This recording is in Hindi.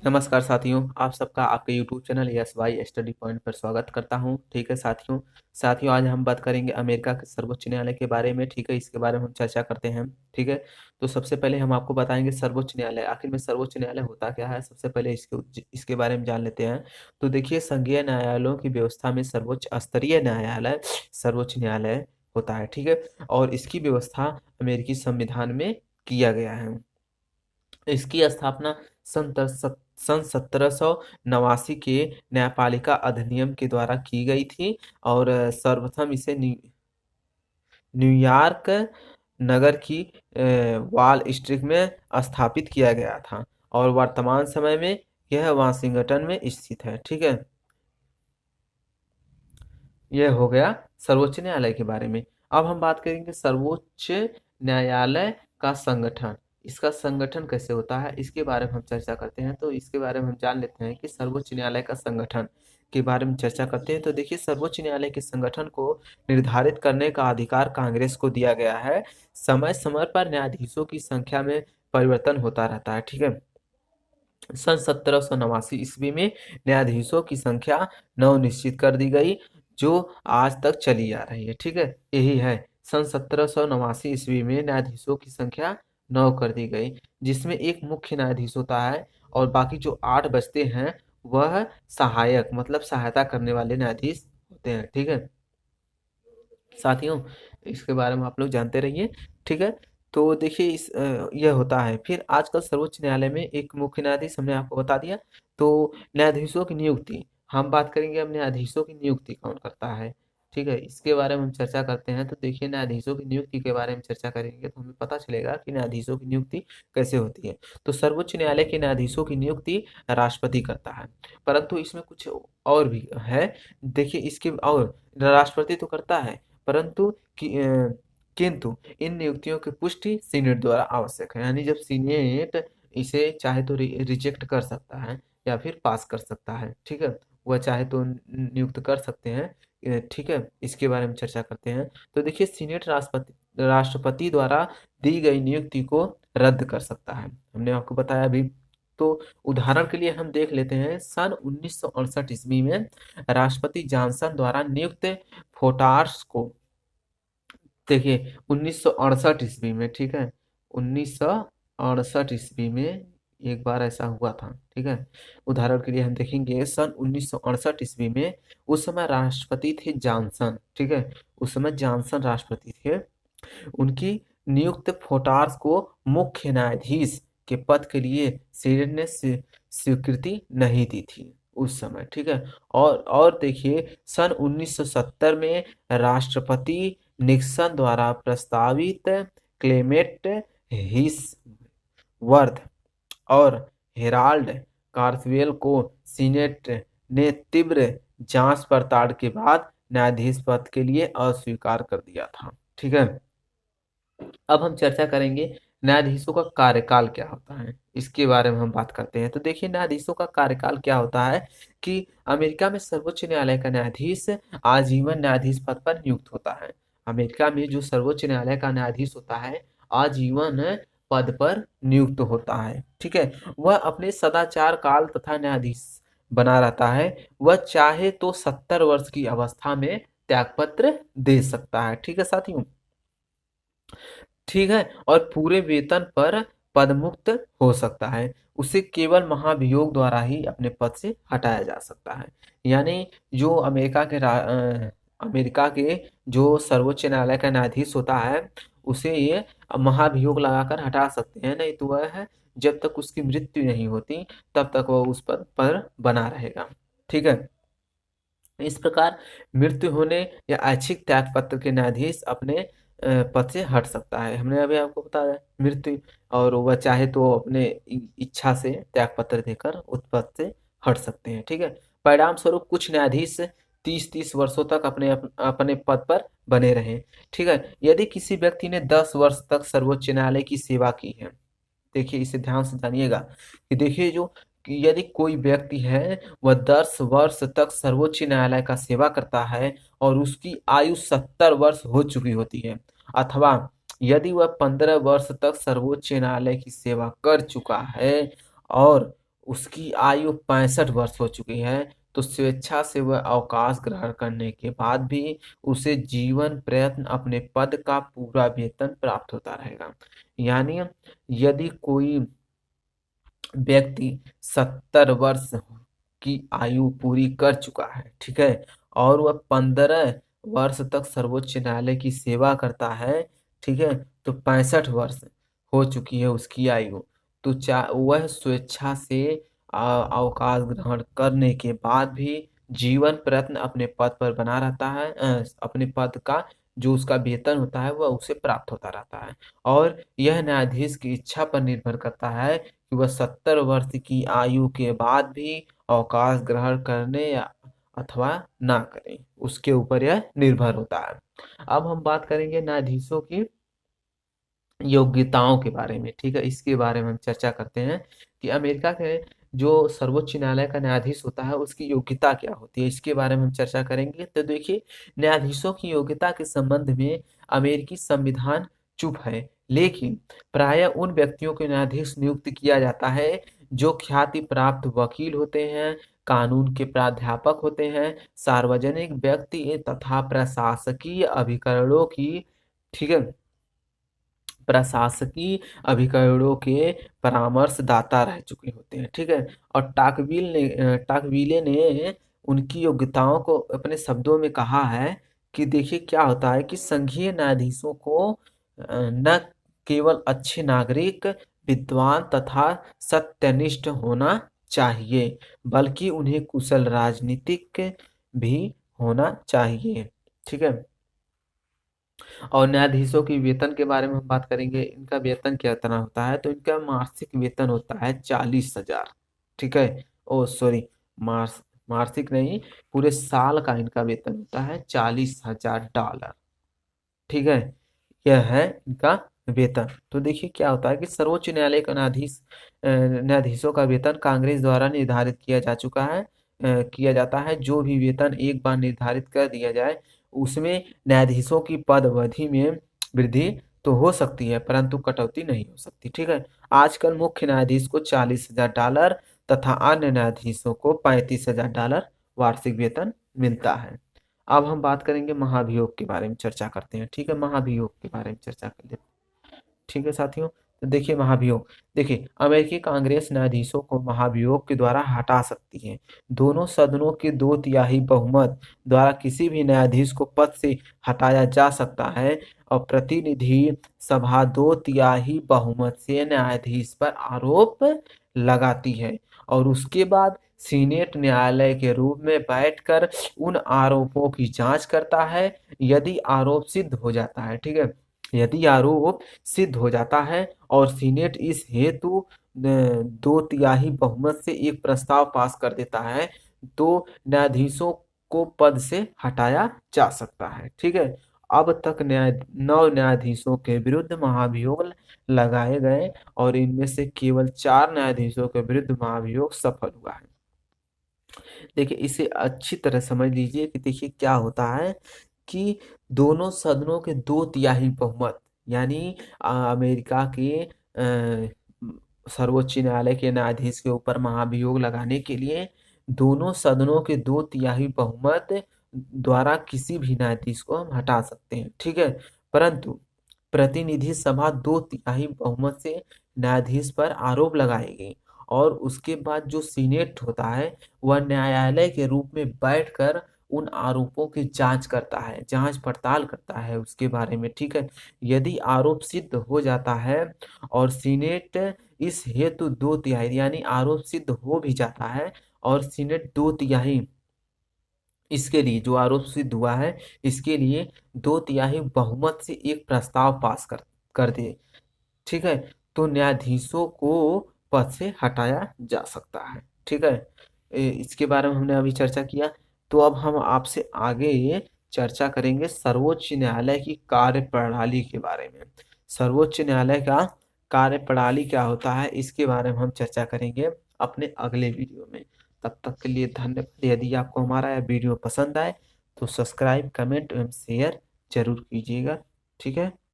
नमस्कार साथियों, आप सबका आपके YouTube channel S Y Study Point पर स्वागत करता हूं। ठीक है साथियों आज हम बात करेंगे अमेरिका के सर्वोच्च न्यायालय के बारे में। ठीक है, इसके बारे में हम चर्चा करते हैं। ठीक है, तो सबसे पहले हम आपको बताएंगे सर्वोच्च न्यायालय आखिर में सर्वोच्च न्यायालय होता क्या है। सबसे पहले इसके बारे में जान लेते हैं। तो देखिए, संघीय न्यायालयों की व्यवस्था में सर्वोच्च स्तरीय न्यायालय सर्वोच्च न्यायालय होता है। ठीक है, और इसकी व्यवस्था अमेरिकी संविधान में किया गया है। इसकी स्थापना सन 1789 के न्यायपालिका अधिनियम के द्वारा की गई थी और सर्वप्रथम इसे न्यूयॉर्क नगर की वॉल स्ट्रीट में स्थापित किया गया था और वर्तमान समय में यह वाशिंगटन में स्थित है। ठीक है, यह हो गया सर्वोच्च न्यायालय के बारे में। अब हम बात करेंगे सर्वोच्च न्यायालय का संगठन। इसका संगठन कैसे होता है, इसके बारे में हम चर्चा करते हैं। तो इसके बारे में हम जान लेते हैं कि सर्वोच्च न्यायालय का संगठन के बारे में चर्चा करते हैं। तो देखिए, सर्वोच्च न्यायालय के संगठन को निर्धारित करने का अधिकार कांग्रेस को दिया गया है। समय समय पर न्यायाधीशों की संख्या में परिवर्तन होता रहता है। ठीक है, सन 1789 ईस्वी में न्यायाधीशों की संख्या 9 निश्चित कर दी गई, जो आज तक चली आ रही है। ठीक है, यही है, सन 1789 ईस्वी में न्यायाधीशों की संख्या 9 कर दी गई, जिसमें एक मुख्य न्यायाधीश होता है और बाकी जो 8 बचते हैं वह सहायक मतलब सहायता करने वाले न्यायाधीश होते हैं। ठीक है साथियों, इसके बारे में आप लोग जानते रहिए। ठीक है, तो देखिए यह होता है। फिर आजकल सर्वोच्च न्यायालय में एक मुख्य न्यायाधीश हमने आपको बता दिया। तो न्यायाधीशों की नियुक्ति हम बात करेंगे। अब न्यायाधीशों की नियुक्ति कौन करता है, ठीक है, इसके बारे में हम चर्चा करते हैं। तो देखिए, न्यायाधीशों की नियुक्ति के बारे में चर्चा करेंगे तो हमें पता चलेगा कि न्यायाधीशों की नियुक्ति कैसे होती है। तो सर्वोच्च न्यायालय के न्यायाधीशों की नियुक्ति राष्ट्रपति करता है, परंतु इसमें कुछ और भी है। देखिए, इसके और राष्ट्रपति तो करता है, परंतु किंतु इन नियुक्तियों की पुष्टि सीनेट द्वारा आवश्यक है। यानी जब सीनेट इसे चाहे तो रिजेक्ट कर सकता है या फिर पास कर सकता है। ठीक है, वह चाहे तो नियुक्त कर सकते हैं। ठीक है, इसके बारे में चर्चा करते हैं। तो देखिए, सीनेट राष्ट्रपति द्वारा दी गई नियुक्ति को रद्द कर सकता है, हमने आपको बताया अभी। तो उदाहरण के लिए हम देख लेते हैं, सन 1968 ईस्वी में राष्ट्रपति जॉनसन द्वारा नियुक्त फोर्टास को, देखिए 1968 ईस्वी में, ठीक है, 1968 ईस्वी में एक बार ऐसा हुआ था। ठीक है, उदाहरण के लिए हम देखेंगे, सन 1968 ईस्वी में उस समय राष्ट्रपति थे जॉनसन। ठीक है, उस समय जॉनसन राष्ट्रपति थे। उनकी नियुक्त फोर्टास को मुख्य न्यायाधीश के पद के लिए सीनेट ने स्वीकृति नहीं दी थी उस समय। ठीक है, और देखिए, सन 1970 में राष्ट्रपति निक्सन द्वारा प्रस्तावित क्लेमेट हिस्वर्थ और हेराल्ड कार्सवेल को सीनेट ने तीव्र जांच पड़ताल के बाद न्यायाधीश पद के लिए अस्वीकार कर दिया था। ठीक है, अब हम चर्चा करेंगे न्यायाधीशों का कार्यकाल क्या होता है, इसके बारे में हम बात करते हैं। तो देखिए, न्यायाधीशों का कार्यकाल क्या होता है कि अमेरिका में सर्वोच्च न्यायालय का न्यायाधीश आजीवन न्यायाधीश पद पर नियुक्त होता है। अमेरिका में जो सर्वोच्च न्यायालय का न्यायाधीश होता है आजीवन पद पर नियुक्त होता है। ठीक है, वह अपने सदाचार काल तथा न्यायाधीश बना रहता है। वह चाहे तो 70 वर्ष की अवस्था में त्यागपत्र दे सकता है। ठीक है साथियों, ठीक है, और पूरे वेतन पर पदमुक्त हो सकता है। उसे केवल महाभियोग द्वारा ही अपने पद से हटाया जा सकता है। यानी जो अमेरिका के जो सर्वोच्च न्यायालय का न्यायाधीश होता है, उसे ये महाभियोग लगाकर हटा सकते हैं। नहीं तो वह है, जब तक उसकी मृत्यु नहीं होती तब तक वह उस पद पर बना रहेगा। ठीक है, इस प्रकार मृत्यु होने या ऐच्छिक त्यागपत्र के न्यायाधीश अपने पद से हट सकता है। हमने अभी आपको बताया मृत्यु, और वह चाहे तो अपने इच्छा से त्यागपत्र देकर उस पद से हट सकते हैं। ठीक है, परिणाम स्वरूप कुछ न्यायाधीश 30-30 वर्षों तक अपने पद पर बने रहे। ठीक है, यदि किसी व्यक्ति ने 10 वर्ष तक सर्वोच्च न्यायालय की सेवा की है, देखिए इसे ध्यान से जानिएगा कि देखिए जो कि यदि कोई व्यक्ति है वह 10 वर्ष तक सर्वोच्च न्यायालय का सेवा करता है और उसकी आयु 70 वर्ष हो चुकी होती है, अथवा यदि वह 15 वर्ष तक सर्वोच्च न्यायालय की सेवा कर चुका है और उसकी आयु 65 वर्ष हो चुकी है, तो स्वेच्छा से वह अवकाश ग्रहण करने के बाद भी उसे जीवन प्रयत्न अपने पद का पूरा वेतन प्राप्त होता रहेगा। यानी यदि कोई व्यक्ति 70 वर्ष की आयु पूरी कर चुका है, ठीक है, और वह 15 वर्ष तक सर्वोच्च न्यायालय की सेवा करता है, ठीक है, तो 65 वर्ष हो चुकी है उसकी आयु, तो वह स्वेच्छा से अवकाश ग्रहण करने के बाद भी जीवन प्रयत्न अपने पद पर बना रहता है, अपने पद का जो उसका वेतन होता है वह उसे प्राप्त होता रहता है। और यह न्यायाधीश की इच्छा पर निर्भर करता है कि वह 70 वर्ष की आयु के बाद भी अवकाश ग्रहण करने या अथवा ना करें, उसके ऊपर यह निर्भर होता है। अब हम बात करेंगे न्यायाधीशों की योग्यताओं के बारे में, ठीक है, इसके बारे में हम चर्चा करते हैं कि अमेरिका के जो सर्वोच्च न्यायालय का न्यायाधीश होता है उसकी योग्यता क्या होती है, इसके बारे में हम चर्चा करेंगे। तो देखिए, न्यायाधीशों की योग्यता के संबंध में अमेरिकी संविधान चुप है, लेकिन प्राय उन व्यक्तियों को न्यायाधीश नियुक्त किया जाता है जो ख्याति प्राप्त वकील होते हैं, कानून के प्राध्यापक होते हैं, सार्वजनिक व्यक्ति तथा प्रशासकीय अभिकरणों की, ठीक है, प्रशासकीय अभिकरणों के परामर्शदाता रह चुके होते हैं, ठीक है। और टाकविले ने उनकी योग्यताओं को अपने शब्दों में कहा है कि देखिए क्या होता है कि संघीय न्यायाधीशों को न केवल अच्छे नागरिक, विद्वान तथा सत्यनिष्ठ होना चाहिए, बल्कि उन्हें कुशल राजनीतिक भी होना चाहिए, ठीक है। और न्यायाधीशों की वेतन के बारे में हम बात करेंगे, इनका वेतन कितना होता है, तो इनका मासिक वेतन होता है 40,000, ठीक है। ओ सॉरी, मासिक नहीं, पूरे साल का इनका वेतन होता है $40,000, ठीक है। यह है इनका वेतन। तो देखिए क्या होता है कि सर्वोच्च न्यायालय का न्यायाधीशों का वेतन कांग्रेस द्वारा निर्धारित किया जा चुका है, किया जाता है। जो भी वेतन एक बार निर्धारित कर दिया जाए उसमें न्यायाधीशों की पद अवधि में वृद्धि तो हो सकती है, परंतु कटौती नहीं हो सकती, ठीक है। आजकल मुख्य न्यायाधीश को $40,000 तथा अन्य न्यायाधीशों को $35,000 वार्षिक वेतन मिलता है। अब हम बात करेंगे महाभियोग के बारे में चर्चा करते हैं, ठीक है, महाभियोग के बारे में चर्चा कर लेते हैं, ठीक है साथियों। तो देखिए महाभियोग, देखिए अमेरिकी कांग्रेस न्यायाधीशों को महाभियोग के द्वारा हटा सकती है। दोनों सदनों के 2/3 बहुमत द्वारा किसी भी न्यायाधीश को पद से हटाया जा सकता है, और प्रतिनिधि सभा 2/3 बहुमत से न्यायाधीश पर आरोप लगाती है, और उसके बाद सीनेट न्यायालय के रूप में बैठकर उन आरोपों की जांच करता है। यदि आरोप सिद्ध हो जाता है, ठीक है, यदि आरोप सिद्ध हो जाता है और सीनेट इस हेतु 2/3 बहुमत से एक प्रस्ताव पास कर देता है, तो न्यायाधीशों को पद से हटाया जा सकता है, ठीक है। अब तक 9 न्यायाधीशों के विरुद्ध महाभियोग लगाए गए, और इनमें से केवल 4 न्यायाधीशों के विरुद्ध महाभियोग सफल हुआ है। देखिए इसे अच्छी तरह समझ लीजिए कि देखिए क्या होता है कि दोनों सदनों के 2/3 बहुमत, यानी अमेरिका के सर्वोच्च न्यायालय के न्यायाधीश के ऊपर महाभियोग लगाने के लिए दोनों सदनों के 2/3 बहुमत द्वारा किसी भी न्यायाधीश को हम हटा सकते हैं, ठीक है। परंतु प्रतिनिधि सभा 2/3 बहुमत से न्यायाधीश पर आरोप लगाएगी, और उसके बाद जो सीनेट होता है वह न्यायालय के रूप में बैठकर उन आरोपों की जांच करता है, जांच पड़ताल करता है उसके बारे में, ठीक है। यदि आरोप सिद्ध हो जाता है और सीनेट इस हेतु 2/3, यानी आरोप सिद्ध हो भी जाता है और सीनेट 2/3 इसके लिए, जो आरोप सिद्ध हुआ है इसके लिए 2/3 बहुमत से एक प्रस्ताव पास कर कर दे, ठीक है, तो न्यायाधीशों को पद से हटाया जा सकता है, ठीक है। इसके बारे में हमने अभी चर्चा किया। तो अब हम आपसे आगे चर्चा करेंगे सर्वोच्च न्यायालय की कार्यप्रणाली के बारे में। सर्वोच्च न्यायालय का कार्यप्रणाली क्या होता है इसके बारे में हम चर्चा करेंगे अपने अगले वीडियो में। तब तक के लिए धन्यवाद। यदि आपको हमारा यह वीडियो पसंद आए तो सब्सक्राइब, कमेंट एवं शेयर जरूर कीजिएगा, ठीक है।